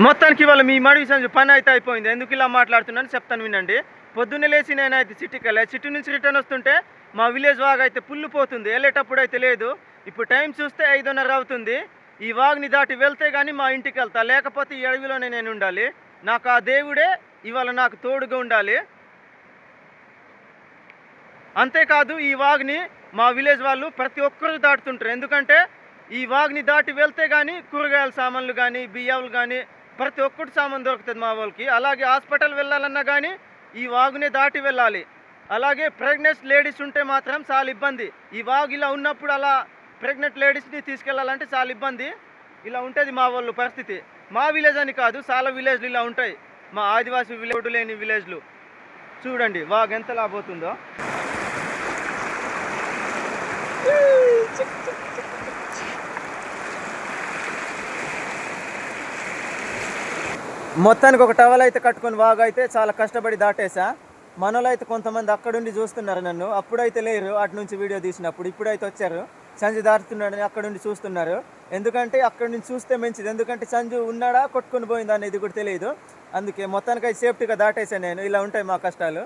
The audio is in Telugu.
మొత్తానికి ఇవాళ మీ మడివి సంజు పని అయితే అయిపోయింది. ఎందుకు ఇలా మాట్లాడుతున్నాను చెప్తాను వినండి. పొద్దున్నే లేచి నేనైతే సిటీకి వెళ్ళా. సిటీ నుంచి రిటర్న్ వస్తుంటే మా విలేజ్ వాగ్ అయితే పుల్లు పోతుంది. వెళ్ళేటప్పుడు అయితే లేదు. ఇప్పుడు టైం చూస్తే 5:30 అవుతుంది. ఈ వాగ్ని దాటి వెళ్తే కానీ మా ఇంటికి వెళ్తా, లేకపోతే ఈ అడవిలోనే నేను ఉండాలి. నాకు ఆ దేవుడే ఇవాళ నాకు తోడుగా ఉండాలి. అంతేకాదు ఈ వాగ్ని మా విలేజ్ వాళ్ళు ప్రతి ఒక్కరు దాటుతుంటారు. ఎందుకంటే ఈ వాగ్ని దాటి వెళ్తే కానీ కూరగాయల సామాన్లు కానీ బియ్యాలు కానీ ప్రతి ఒక్కటి సామాన్ దొరుకుతుంది మా వాళ్ళకి. అలాగే హాస్పిటల్ వెళ్ళాలన్నా కానీ ఈ వాగునే దాటి వెళ్ళాలి. అలాగే ప్రెగ్నెంట్ లేడీస్ ఉంటే మాత్రం చాలా ఇబ్బంది. ఈ వాగు ఇలా ఉన్నప్పుడు అలా ప్రెగ్నెంట్ లేడీస్ని తీసుకెళ్ళాలంటే చాలా ఇబ్బంది. ఇలా ఉంటుంది మా వాళ్ళు పరిస్థితి. మా విలేజ్ అని కాదు, చాలా విలేజ్లు ఇలా ఉంటాయి. మా ఆదివాసీ విలేజ్ లేని విలేజ్లు చూడండి వాగు ఎంత లాబోతుందో. మొత్తానికి ఒక టవల్ అయితే కట్టుకొని వాగు అయితే చాలా కష్టపడి దాటేసా. మనలో అయితే కొంతమంది అక్కడుండి చూస్తున్నారు నన్ను. అప్పుడైతే లేరు, అటు నుంచి వీడియో తీసినప్పుడు. ఇప్పుడైతే వచ్చారు. సంజు దాటుతున్నాడని అక్కడుండి చూస్తున్నారు. ఎందుకంటే అక్కడి నుంచి చూస్తే మంచిది. ఎందుకంటే సంజు ఉన్నాడా కొట్టుకొని పోయిందా అనేది కూడా తెలియదు. అందుకే మొత్తానికి అయితే సేఫ్టీగా దాటేసాను నేను. ఇలా ఉంటాయి మా కష్టాలు.